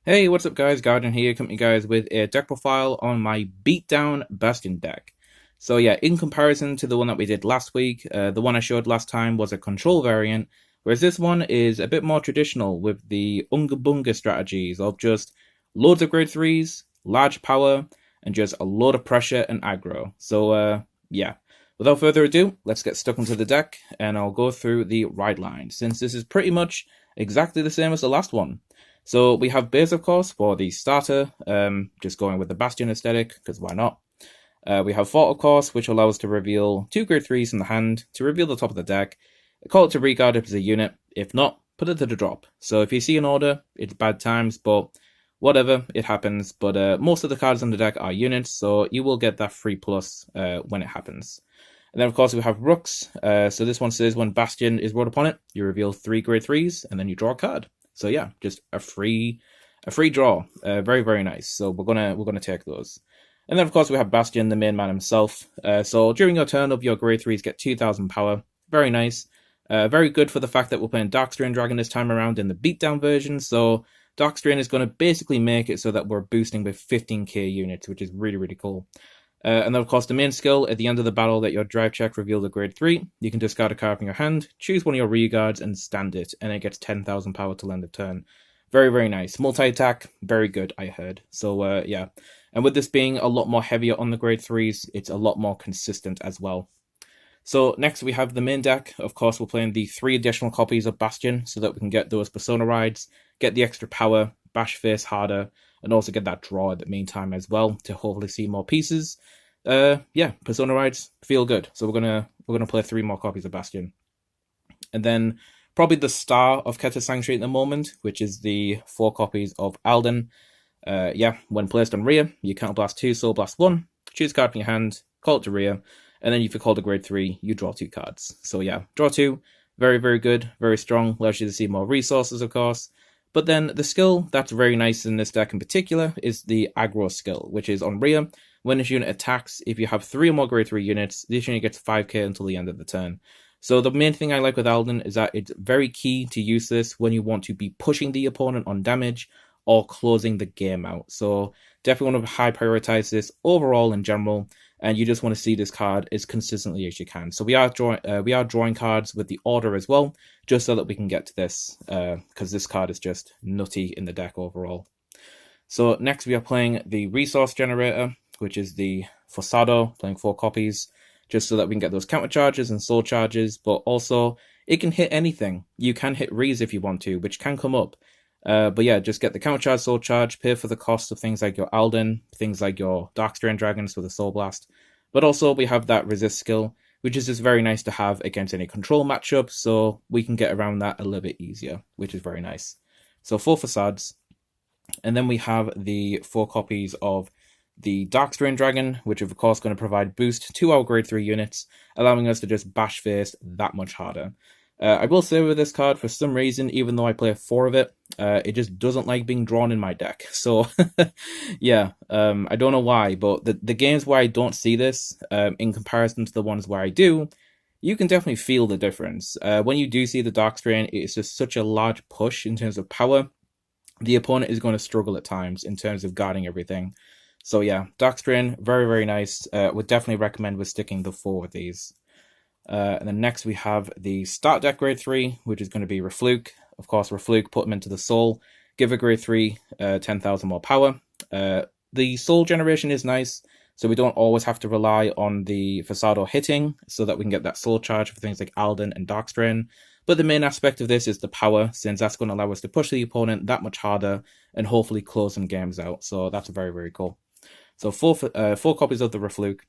Hey, what's up guys, Guardian here, coming to you guys with a deck profile on my Beatdown Bastion deck. So yeah, in comparison to the one that we did last week, the one I showed last time was a control variant, whereas this one is a bit more traditional with the Unga Bunga strategies of just loads of grade 3s, large power, and just a load of pressure and aggro. So yeah, without further ado, let's get stuck into the deck, and I'll go through the ride line, since this is pretty much exactly the same as the last one. So we have base, of course, for the starter, just going with the Bastion aesthetic, because why not? We have Fort, of course, which allows us to reveal 2 grade 3s in the hand, to reveal the top of the deck, call it to regard if it's a unit, if not, put it to the drop. So if you see an order, it's bad times, but whatever, it happens. But most of the cards on the deck are units, so you will get that free plus when it happens. And then, of course, we have Rooks. So this one says when Bastion is brought upon it, you reveal 3 grade 3s, and then you draw a card. So yeah, just a free draw. Very, very nice. So we're gonna take those. And then of course we have Bastion, the main man himself. So during your turn of your grade 3s get 2000 power. Very nice. Very good for the fact that we're playing Darkstrain Dragon this time around in the beatdown version. So Darkstrain is going to basically make it so that we're boosting with 15k units, which is really, really cool. And then, of course, the main skill, at the end of the battle that your drive check reveals a grade 3, you can discard a card from your hand, choose one of your rear guards, and stand it, and it gets 10,000 power till end of turn. Very, very nice. Multi-attack, very good, I heard. So, yeah. And with this being a lot more heavier on the grade 3s, it's a lot more consistent as well. So, next we have the main deck. Of course, we're playing the 3 additional copies of Bastion, so that we can get those Persona rides, get the extra power, bash face harder, and also get that draw at the meantime as well to hopefully see more pieces. Yeah, Persona rides feel good. So we're gonna play 3 more copies of Bastion, and then probably the star of Keta Sanctuary at the moment, which is the 4 copies of Alden. Yeah, when placed on rear, you counterblast 2, soul blast 1, choose a card from your hand, call it to rear, and then if you call a grade 3, you draw 2 cards. So yeah, draw 2, very, very good, very strong, allows you to see more resources, of course. But then the skill that's very nice in this deck in particular is the aggro skill, which is on rear. When this unit attacks, if you have 3 or more grade 3 units, this unit gets 5k until the end of the turn. So the main thing I like with Alden is that it's very key to use this when you want to be pushing the opponent on damage or closing the game out. So definitely want to high prioritize this overall in general, and you just want to see this card as consistently as you can. So we are drawing cards with the order as well, just so that we can get to this, because this card is just nutty in the deck overall. So next we are playing the resource generator, which is the Fosado, playing 4 copies, just so that we can get those counter charges and soul charges, but also it can hit anything. You can hit Rees if you want to, which can come up. But yeah, just get the counter charge, soul charge, pay for the cost of things like your Alden, things like your Darkstrain Dragons with a soul blast. But also we have that resist skill, which is just very nice to have against any control matchup, so we can get around that a little bit easier, which is very nice. So 4 facades. And then we have the 4 copies of the Darkstrain Dragon, which is of course going to provide boost to our grade 3 units, allowing us to just bash face that much harder. I will say with this card, for some reason, even though I play 4 of it, it just doesn't like being drawn in my deck. So, yeah, I don't know why, but the games where I don't see this, in comparison to the ones where I do, you can definitely feel the difference. When you do see the Darkstrain, it's just such a large push in terms of power. The opponent is going to struggle at times in terms of guarding everything. So yeah, Darkstrain, very, very nice. Would definitely recommend with sticking the 4 of these. And then next we have the start deck grade 3, which is going to be Rafluke. Of course, Rafluke, put him into the soul, give a grade 3, 10,000 more power. The soul generation is nice, so we don't always have to rely on the Fosado hitting, so that we can get that soul charge for things like Alden and Darkstrain. But the main aspect of this is the power, since that's going to allow us to push the opponent that much harder and hopefully close some games out. So that's very, very cool. So 4 copies of the Rafluke.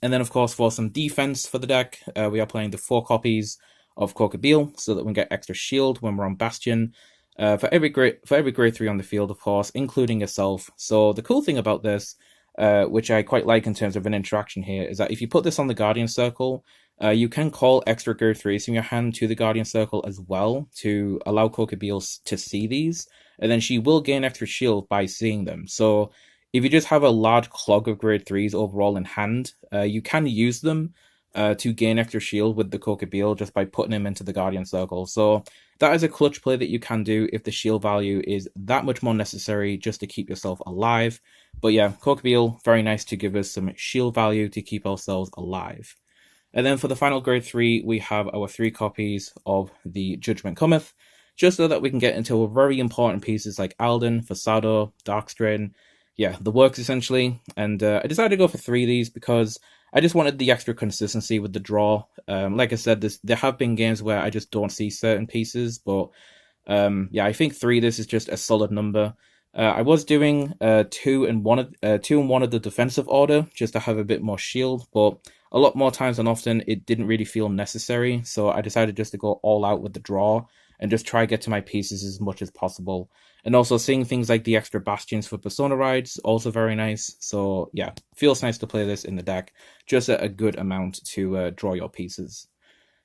And then, of course, for some defense for the deck, we are playing the 4 copies of Kokabiel, so that we can get extra shield when we're on Bastion. For every grade 3 on the field, of course, including yourself. So the cool thing about this, which I quite like in terms of an interaction here, is that if you put this on the Guardian Circle, you can call extra grade 3s from your hand to the Guardian Circle as well to allow Kokabiel to see these, and then she will gain extra shield by seeing them. So if you just have a large clog of grade 3s overall in hand, you can use them to gain extra shield with the Kokabiel just by putting him into the Guardian Circle. So that is a clutch play that you can do if the shield value is that much more necessary just to keep yourself alive. But yeah, Kokabiel, very nice to give us some shield value to keep ourselves alive. And then for the final grade 3, we have our 3 copies of the Judgement Cometh, just so that we can get into very important pieces like Alden, Fosado, Darkstrain, yeah, the works essentially. And I decided to go for 3 of these because I just wanted the extra consistency with the draw. Like I said, there have been games where I just don't see certain pieces, but yeah, I think 3 this is just a solid number. I was doing 2 and 1 of the defensive order just to have a bit more shield, but a lot more times than often it didn't really feel necessary, so I decided just to go all out with the draw and just try to get to my pieces as much as possible. And also seeing things like the extra bastions for persona rides, also very nice. So yeah, feels nice to play this in the deck, just at a good amount to draw your pieces.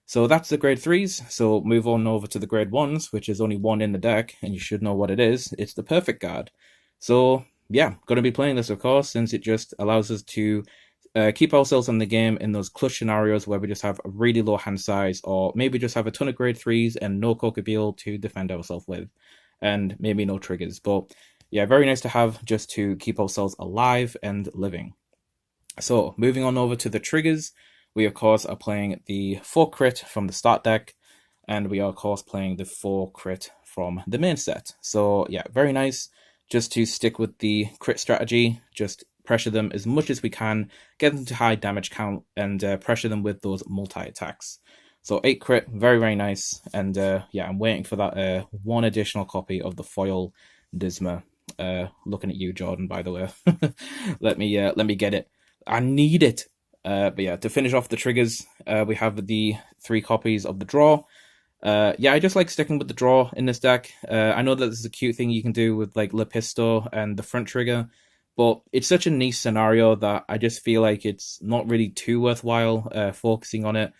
So that's the grade 3s, so move on over to the grade 1s, which is only 1 in the deck, and you should know what it is. It's the Perfect Guard. So yeah, going to be playing this of course, since it just allows us to keep ourselves in the game in those clutch scenarios where we just have a really low hand size, or maybe just have a ton of grade 3s and no Kokabiel to defend ourselves with, and maybe no triggers. But yeah, very nice to have just to keep ourselves alive and living. So moving on over to the triggers, we of course are playing the 4 crit from the start deck, and we are of course playing the 4 crit from the main set. So yeah, very nice just to stick with the crit strategy, just pressure them as much as we can, get them to high damage count, and pressure them with those multi-attacks. So 8 crit, very, very nice. And yeah, I'm waiting for that 1 additional copy of the foil Disma. Looking at you, Jordan, by the way. let me get it. I need it. But yeah, to finish off the triggers, we have the 3 copies of the draw. Yeah, I just like sticking with the draw in this deck. I know that this is a cute thing you can do with like Lepisto and the front trigger, but it's such a niche scenario that I just feel like it's not really too worthwhile focusing on it.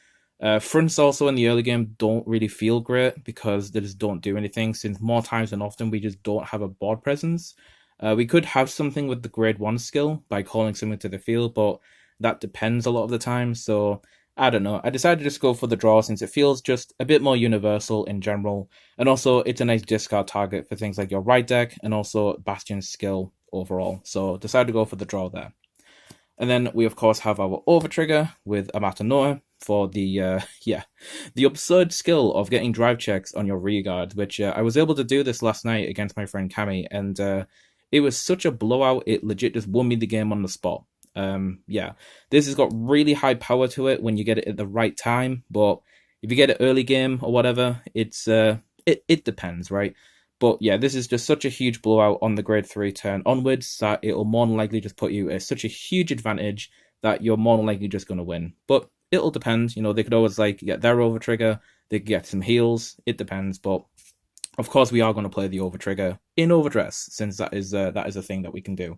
Fronts also in the early game don't really feel great because they just don't do anything, since more times than often we just don't have a board presence. We could have something with the grade 1 skill by calling something to the field, but that depends a lot of the time, so I don't know. I decided to just go for the draw since it feels just a bit more universal in general, and also it's a nice discard target for things like your right deck and also Bastion's skill overall, so decided to go for the draw there. And then we of course have our over trigger with Amartinoa for the the absurd skill of getting drive checks on your rear guard, which I was able to do this last night against my friend Cami, and it was such a blowout, it legit just won me the game on the spot. Yeah, this has got really high power to it when you get it at the right time, but if you get it early game or whatever, it's it depends, right? But yeah, this is just such a huge blowout on the grade 3 turn onwards that it'll more than likely just put you at such a huge advantage that you're more than likely just going to win. But it'll depend, you know, they could always like get their over trigger, they could get some heals, it depends. But of course we are going to play the over trigger in overdress, since that is a thing that we can do.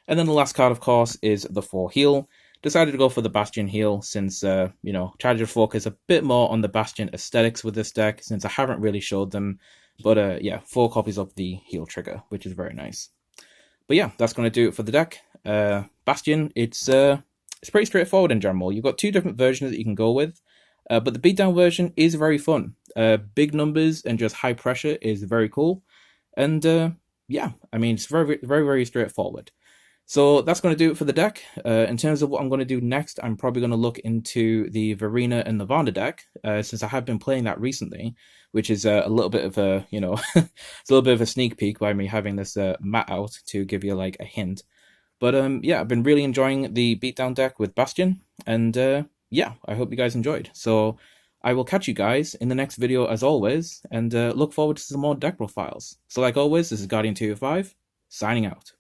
And then the last card, of course, is the 4 heal. Decided to go for the Bastion heal since, you know, tried to focus a bit more on the Bastion aesthetics with this deck, since I haven't really showed them. But yeah, 4 copies of the heal trigger, which is very nice. But yeah, that's going to do it for the deck. Bastion, it's pretty straightforward in general. You've got 2 different versions that you can go with, but the beatdown version is very fun. Big numbers and just high pressure is very cool. And yeah, I mean, it's very, very, very straightforward. So that's going to do it for the deck. In terms of what I'm going to do next, I'm probably going to look into the Verena and the Varna deck, since I have been playing that recently, which is a little bit of a, you know, it's a little bit of a sneak peek by me having this mat out to give you like a hint. But yeah, I've been really enjoying the beatdown deck with Bastion, and yeah, I hope you guys enjoyed. So I will catch you guys in the next video as always, and look forward to some more deck profiles. So like always, this is Guardian 205, signing out.